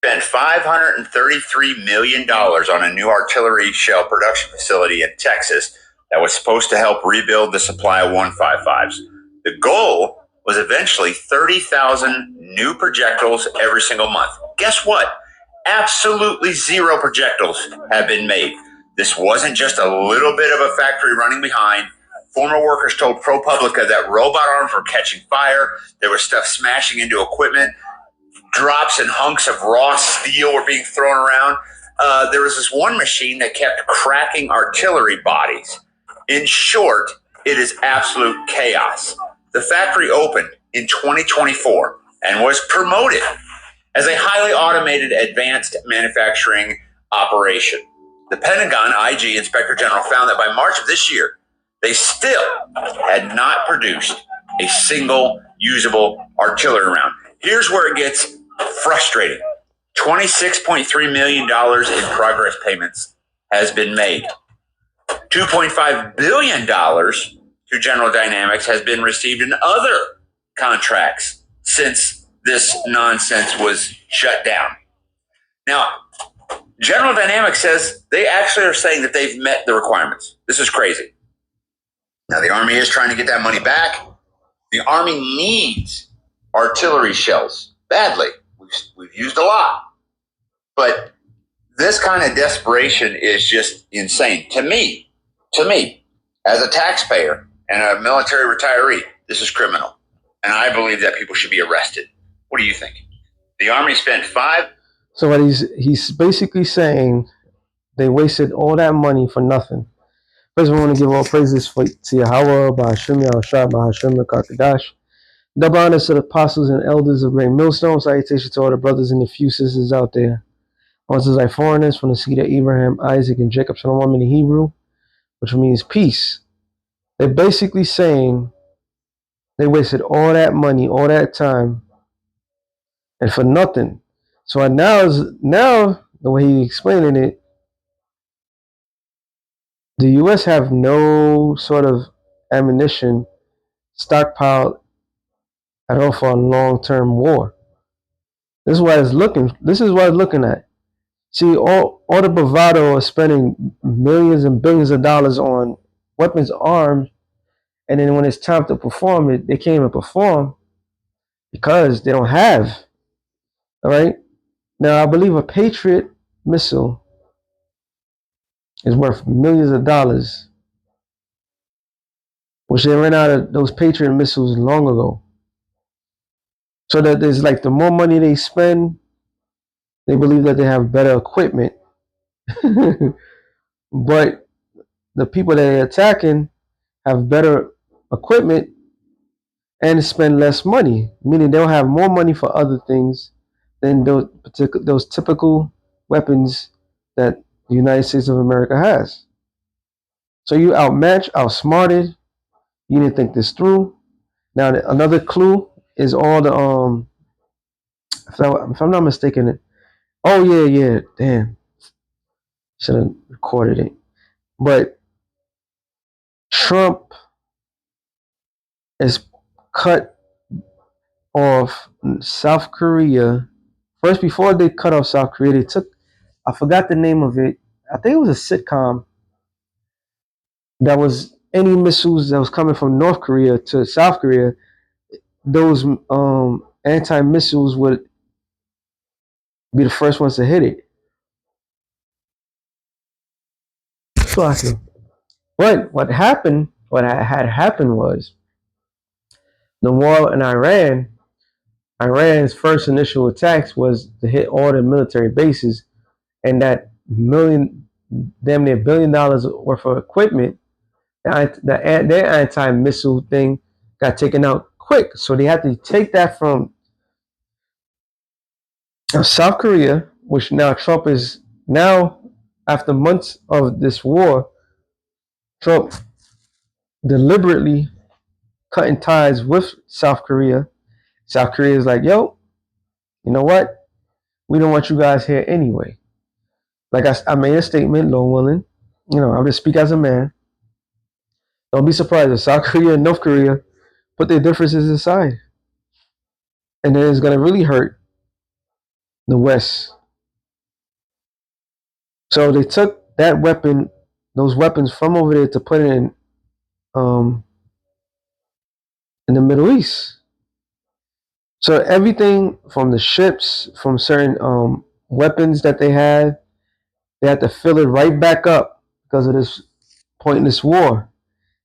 spent $533 million on a new artillery shell production facility in Texas that was supposed to help rebuild the supply of 155s. The goal was eventually 30,000 new projectiles every single month. Guess what? Absolutely zero projectiles have been made. This wasn't just a little bit of a factory running behind. Former workers told ProPublica that robot arms were catching fire. There was stuff smashing into equipment. Drops and hunks of raw steel were being thrown around. There was this one machine that kept cracking artillery bodies. In short, it is absolute chaos. The factory opened in 2024 and was promoted as a highly automated advanced manufacturing operation. The Pentagon IG Inspector General found that by March of this year, they still had not produced a single usable artillery round. Here's where it gets frustrating. $26.3 million in progress payments has been made. $2.5 billion to General Dynamics has been received in other contracts since this nonsense was shut down. Now, General Dynamics says they actually are saying that they've met the requirements. This is crazy. Now, the Army is trying to get that money back. The Army needs artillery shells badly. We've used a lot. But this kind of desperation is just insane. To me, as a taxpayer and a military retiree, this is criminal. And I believe that people should be arrested. What do you think? The Army spent So what he's basically saying, they wasted all that money for nothing. First, we want to give all praises to Yahweh, Bahashim, Yahushua, Bahashim, Kakadash. Double honors to the apostles and elders of Great Millstone. Salutations to all the brothers and the few sisters out there. Also, like foreigners from the seed of Abraham, Isaac, and Jacob, Shalom in the Hebrew, which means peace. They're basically saying they wasted all that money, all that time, and for nothing. So now the way he's explaining it, the U.S. have no sort of ammunition stockpiled at all for a long-term war. This is what it's looking at. See, all the bravado of spending millions and billions of dollars on weapons, arms, and then when it's time to perform it, they can't even perform because they don't have. All right. Now, I believe a Patriot missile is worth millions of dollars, which they ran out of those Patriot missiles long ago. So that there's like the more money they spend, they believe that they have better equipment. But the people that they're attacking have better equipment and spend less money, meaning they'll have more money for other things than those typical weapons that the United States of America has. So you outmatched, outsmarted. You didn't think this through. Now another clue is all the if I'm not mistaken, oh yeah, damn, should have recorded it. But Trump is cut off South Korea. First, before they cut off South Korea, they took, I forgot the name of it. I think it was a sitcom that was any missiles that was coming from North Korea to South Korea. Those anti-missiles would be the first ones to hit it. But what had happened was the war in Iran. Iran's first initial attacks was to hit all the military bases, and that damn near $1 billion worth of equipment, their anti-missile thing got taken out quick. So they had to take that from South Korea, which now Trump is now, after months of this war, Trump deliberately cutting ties with South Korea. South Korea is like, yo, you know what? We don't want you guys here anyway. Like I made a statement, Lord willing. I'll just speak as a man. Don't be surprised if South Korea and North Korea put their differences aside. And then it's going to really hurt the West. So they took that weapon, those weapons from over there to put it in the Middle East. So everything from the ships, from certain weapons that they had to fill it right back up because of this pointless war.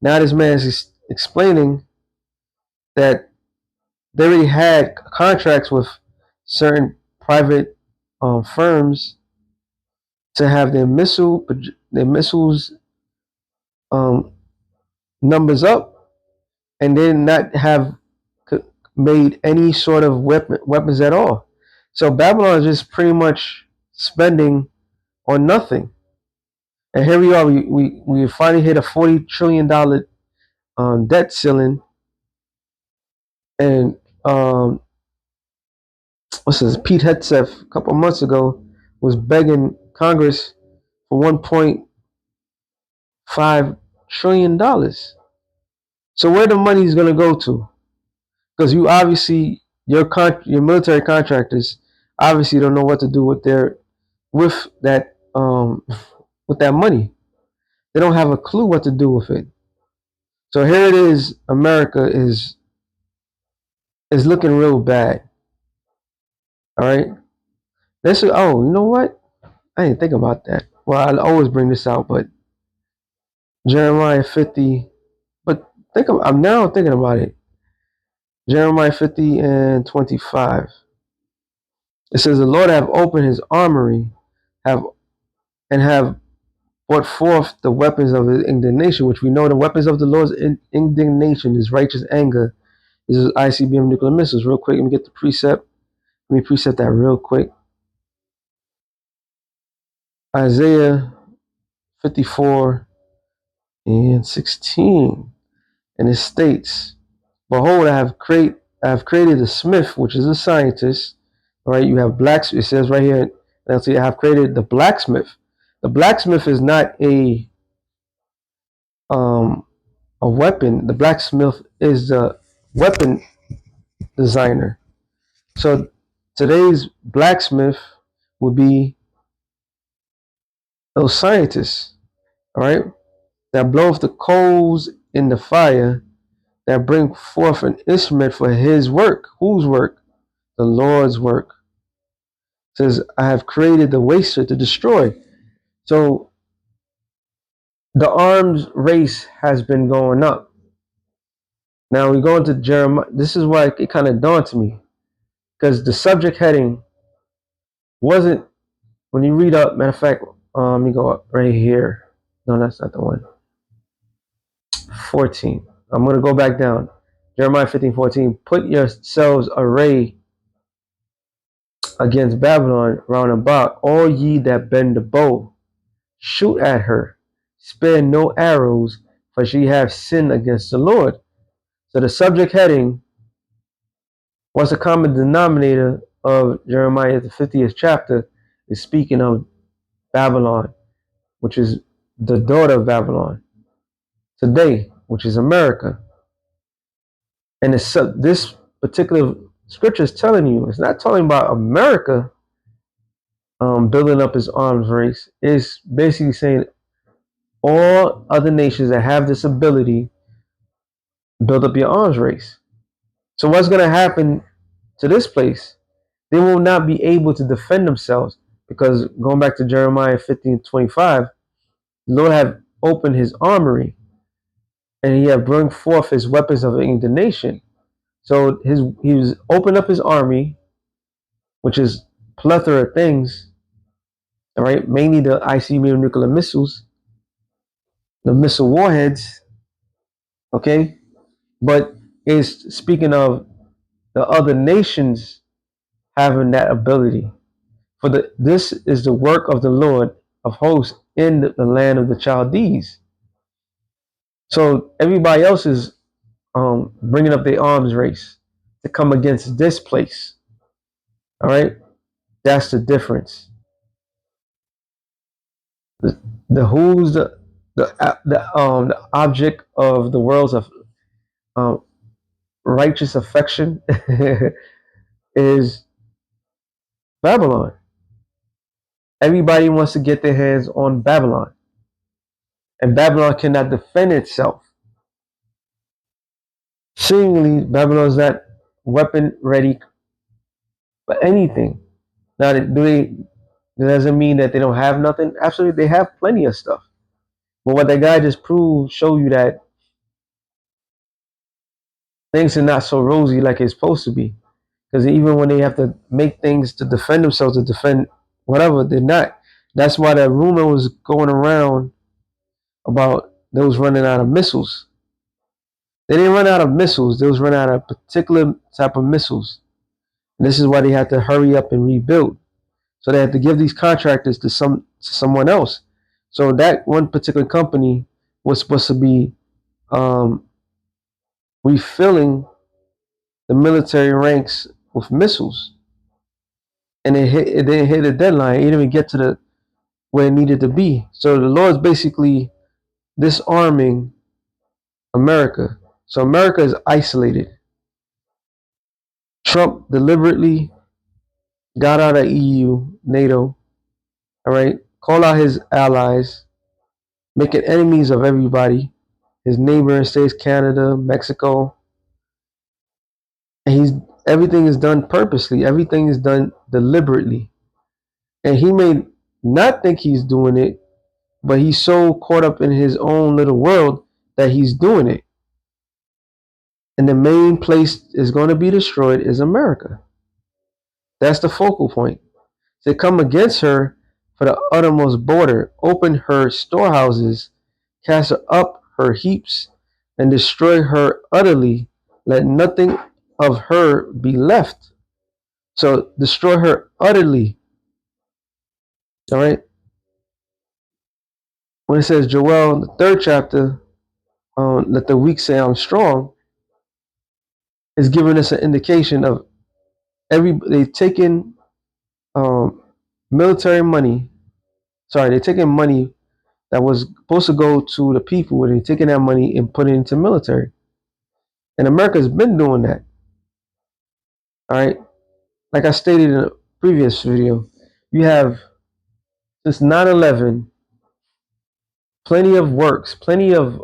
Now this man is explaining that they already had contracts with certain private firms to have their missiles um, numbers up, and they did not have made any sort of weapons at all. So Babylon is just pretty much spending on nothing. And here we are. We finally hit a $40 trillion debt ceiling, and what's this? Pete Hegseth a couple months ago was begging Congress for $1.5 trillion. So where the money is going to go to? Because you obviously your military contractors obviously don't know what to do with with that with that money. They don't have a clue what to do with it. So here it is. America is looking real bad. All right. This is, oh, you know what? I didn't think about that. Well, I always bring this out, but Jeremiah 50. But I'm now thinking about it. Jeremiah 50 and 25. It says, "The Lord have opened His armory, have have brought forth the weapons of His indignation," which we know the weapons of the Lord's indignation is righteous anger. This is ICBM nuclear missiles. Real quick, let me get the precept. Let me precept that real quick. Isaiah 54 and 16, and it states, "Behold, I have created a smith, which is a scientist." All right, you have blacks. It says right here, let's see, I have created the blacksmith. The blacksmith is not um, a weapon. The blacksmith is the weapon designer. So today's blacksmith would be those scientists, all right, that blow the coals in the fire, that bring forth an instrument for His work. Whose work? The Lord's work. It says, "I have created the waster to destroy." So the arms race has been going up. Now we go into Jeremiah. This is why it kind of dawned to me, because the subject heading wasn't, when you read up. Matter of fact, let me go up right here. No, that's not the one. 14. I'm going to go back down. Jeremiah 15:14. "Put yourselves array against Babylon round about, all ye that bend the bow. Shoot at her. Spare no arrows, for she hath sinned against the Lord." So the subject heading, what's the common denominator of Jeremiah, the 50th chapter, is speaking of Babylon, which is the daughter of Babylon today, which is America. And this particular scripture is telling you, it's not talking about America building up its arms race. It's basically saying all other nations that have this ability, build up your arms race. So what's going to happen to this place? They will not be able to defend themselves, because going back to Jeremiah 15:25, the Lord have opened His armory, and He have brought forth His weapons of indignation. So He was opened up His army, which is plethora of things, all right, mainly the ICBM nuclear missiles, the missile warheads, okay, but is speaking of the other nations having that ability. For this is the work of the Lord of hosts in the land of the Chaldees. So everybody else is bringing up their arms race to come against this place. All right, that's the difference. The who's the object of the world's of um, righteous affection is Babylon. Everybody wants to get their hands on Babylon. And Babylon cannot defend itself. Seemingly, Babylon is not weapon ready for anything. Now, that doesn't mean that they don't have nothing. Absolutely, they have plenty of stuff. But what that guy just proved, show you that things are not so rosy like it's supposed to be. Because even when they have to make things to defend themselves, to defend whatever, they're not. That's why that rumor was going around about those running out of missiles. They didn't run out of missiles. They was running out of particular type of missiles. And this is why they had to hurry up and rebuild. So they had to give these contractors to someone else. So that one particular company was supposed to be refilling the military ranks with missiles, and it didn't hit the deadline. It didn't even get to the where it needed to be. So the Lord's basically disarming America. So America is isolated. Trump deliberately got out of EU, NATO, all right, call out his allies, making enemies of everybody, his neighboring states, Canada, Mexico. And everything is done purposely, everything is done deliberately. And he may not think he's doing it, but he's so caught up in his own little world that he's doing it. And the main place is going to be destroyed is America. That's the focal point. They come against her for the uttermost border, open her storehouses, cast her up her heaps, and destroy her utterly. Let nothing of her be left. So destroy her utterly. All right. When it says Joel, the third chapter, let the weak say I'm strong, is giving us an indication of they've taken military money. Sorry, they're taking money that was supposed to go to the people, and they're taking that money and putting it into military. And America's been doing that. All right. Like I stated in a previous video, you have since 9/11 plenty of works, plenty of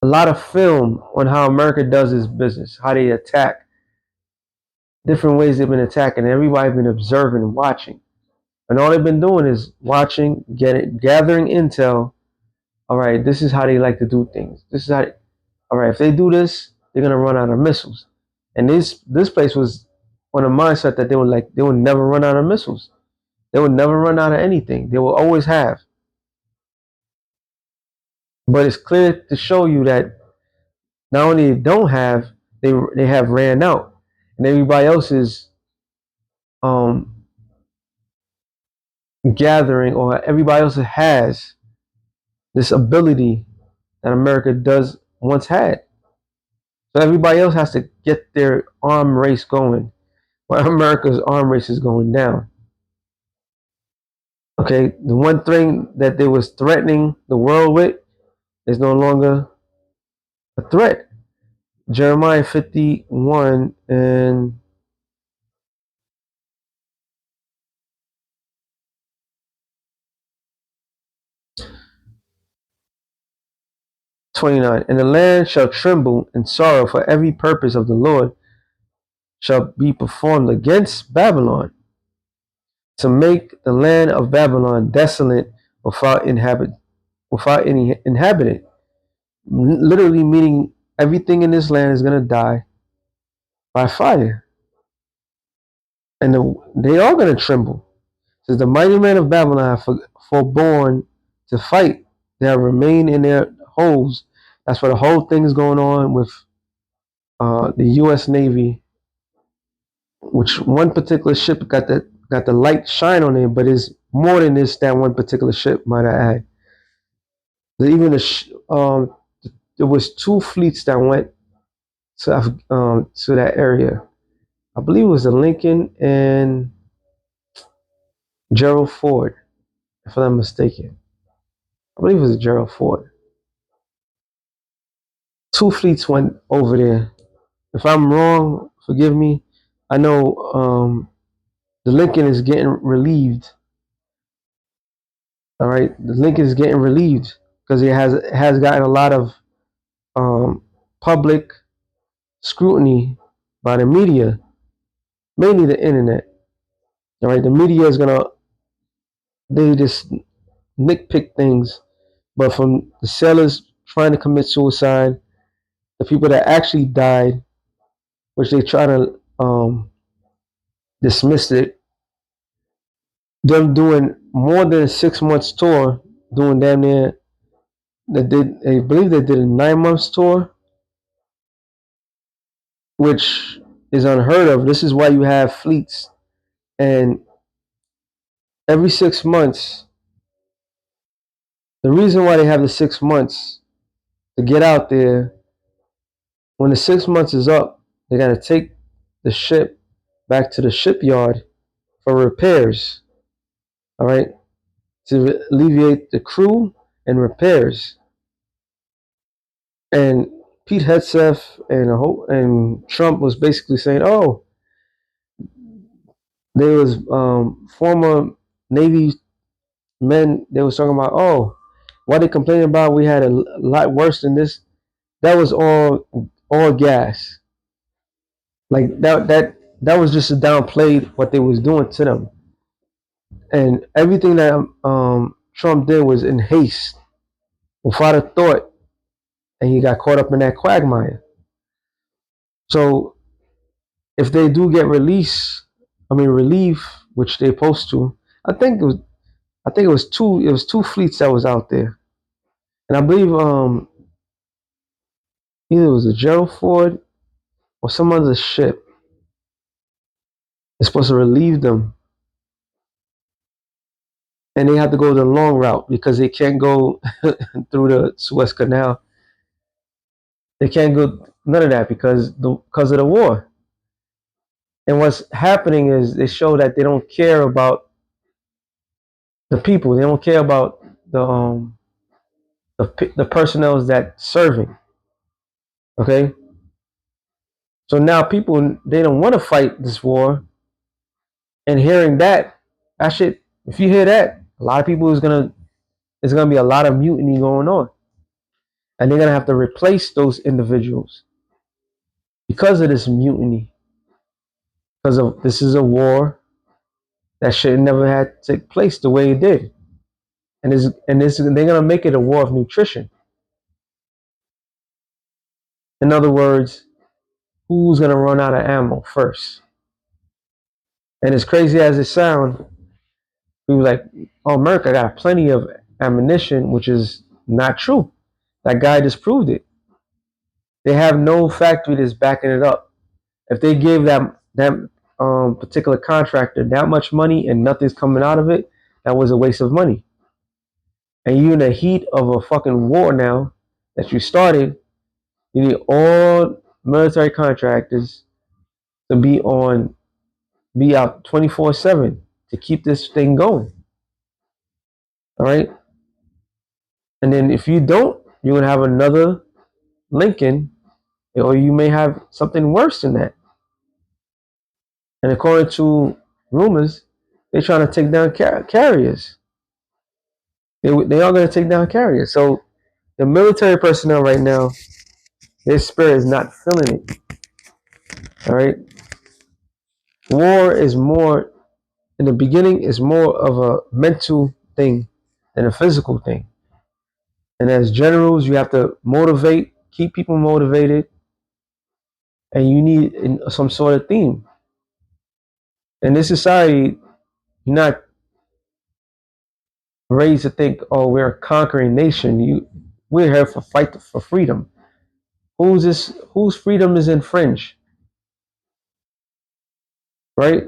a lot of film on how America does its business, how they attack, different ways they've been attacking. And everybody's been observing and watching. And all they've been doing is watching, gathering intel. All right, this is how they like to do things. This is how. All right, if they do this, they're gonna run out of missiles. And this place was on a mindset that they would never run out of missiles. They would never run out of anything. They will always have. But it's clear to show you that not only they don't have, they have ran out, and everybody else is um, gathering, or everybody else has this ability that America does once had. So everybody else has to get their arm race going, while America's arm race is going down. Okay, the one thing that they was threatening the world with is no longer a threat. Jeremiah 51 and 29. And the land shall tremble in sorrow, for every purpose of the Lord shall be performed against Babylon, to make the land of Babylon desolate without any inhabitant. Literally meaning everything in this land is going to die by fire. And they are going to tremble. It says the mighty men of Babylon have forborne to fight. They have remained in their holes. That's where the whole thing is going on with the U.S. Navy, which one particular ship got the light shine on it, but is more than this. That one particular ship, might I add. Even there was two fleets that went to that area. I believe it was the Lincoln and Gerald Ford, if I'm not mistaken. I believe it was Gerald Ford. Two fleets went over there If I'm wrong, forgive me. I know the Lincoln is getting relieved. All right, the Lincoln is getting relieved because it has gotten a lot of public scrutiny by the media, mainly the internet. All right, the media is gonna they just nitpick things, but from the sailors trying to commit suicide, the people that actually died, which they try to dismiss it, them doing more than a 6 months tour, doing damn near I believe they did a 9 months tour, which is unheard of. This is why you have fleets, and every 6 months, the reason why they have the 6 months to get out there, when the 6 months is up, they got to take the ship back to the shipyard for repairs. All right, to alleviate the crew and repairs. And Pete Hegseth and Trump was basically saying, "Oh, there was former Navy men. They was talking about, oh, what they complaining about? We had a lot worse than this. That was all gas. Like that was just to downplay what they was doing to them. And everything that Trump did was in haste, without a thought, and he got caught up in that quagmire. So if they do get relief, which they're supposed to, I think it was two fleets that was out there, and I believe either it was a Gerald Ford or some other ship is supposed to relieve them, and they have to go the long route because they can't go through the Suez Canal. They can't go none of that because of the war. And what's happening is they show that they don't care about the people. They don't care about the personnel that serving. Okay, so now people they don't want to fight this war, and hearing that shit. If you hear that, a lot of people there's gonna be a lot of mutiny going on, and they're gonna have to replace those individuals because of this mutiny. Because of this is a war that should never had take place the way it did, they're gonna make it a war of nutrition. In other words, who's gonna run out of ammo first? And as crazy as it sounds, we were like, "Oh, America got plenty of ammunition," which is not true. That guy just proved it. They have no factory that's backing it up. If they gave that particular contractor that much money and nothing's coming out of it, that was a waste of money. And you in the heat of a fucking war now that you started, you need all military contractors to be out 24/7 to keep this thing going. All right. And then if you don't, you're gonna have another Lincoln, or you may have something worse than that. And according to rumors, they're trying to take down carriers. They are going to take down carriers. So the military personnel right now, their spirit is not feeling it. All right. War is more in the beginning is more of a mental thing than a physical thing. And as generals, you have to motivate, keep people motivated, and you need some sort of theme. In this society, you're not raised to think, oh, we're a conquering nation. We're here for fight for freedom. Whose freedom is infringed? Right?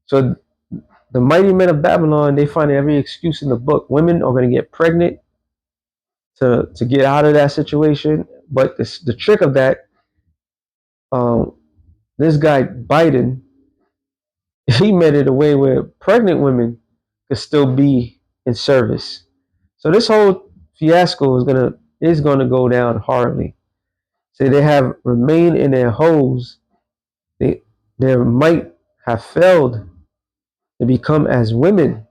So the mighty men of Babylon, they find every excuse in the book. Women are going to get pregnant to get out of that situation. But the trick of that, um, this guy Biden, he made it a way where pregnant women could still be in service. So this whole fiasco is gonna go down horribly. Say they have remained in their holes, their might have failed to become as women.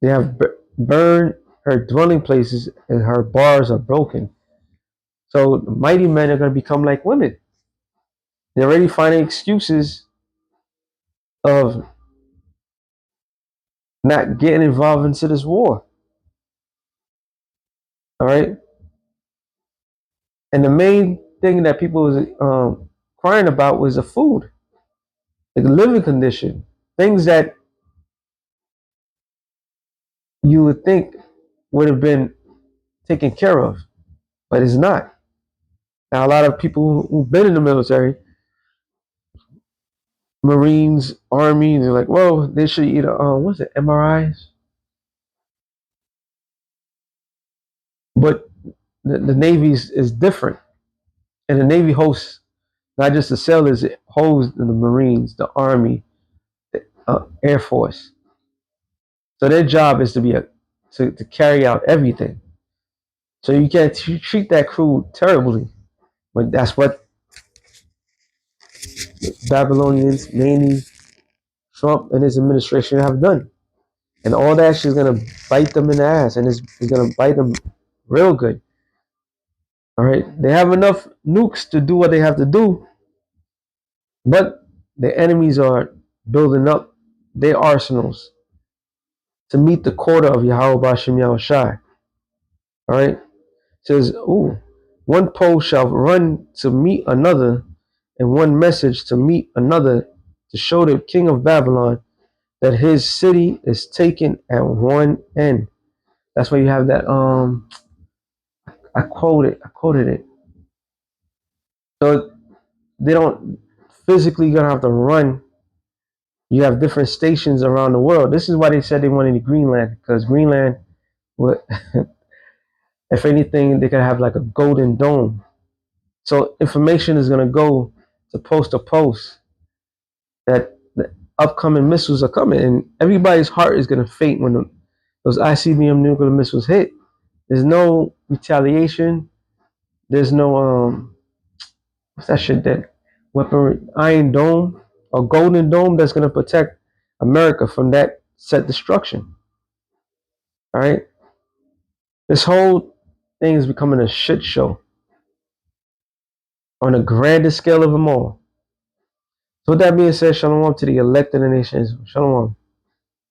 They have burned her dwelling places, and her bars are broken. So the mighty men are going to become like women. They're already finding excuses of not getting involved into this war. All right. And the main thing that people was crying about was the food, the living condition, things that you would think would have been taken care of, but it's not. Now, a lot of people who've been in the military, Marines, Army, they're like, "Whoa, they should eat what's it, MRIs?" But the Navy is different, and the Navy hosts not just the sailors, it hosts the Marines, the Army, the Air Force. So their job is to to carry out everything. So you can't treat that crew terribly, but that's what Babylonians, mainly Trump and his administration, have done. And all that shit is gonna bite them in the ass, and it's gonna bite them real good. All right, they have enough nukes to do what they have to do, but the enemies are building up their arsenals to meet the quota of Yahweh Bashem Yahushai. All right, it says, "Ooh, one pole shall run to meet another, and one message to meet another, to show the king of Babylon that his city is taken at one end." That's why you have that. I quoted it. So they don't physically gonna have to run. You have different stations around the world. This is why they said they wanted Greenland, because Greenland would, if anything, they could have like a golden dome. So information is gonna go to post that the upcoming missiles are coming, and everybody's heart is gonna faint when those ICBM nuclear missiles hit. There's no retaliation. There's no what's that shit, that weapon, Iron Dome or Golden Dome, that's gonna protect America from that set destruction. All right, this whole thing is becoming a shit show on the grandest scale of them all. So with that being said, shalom to the elect of the nations. Shalom.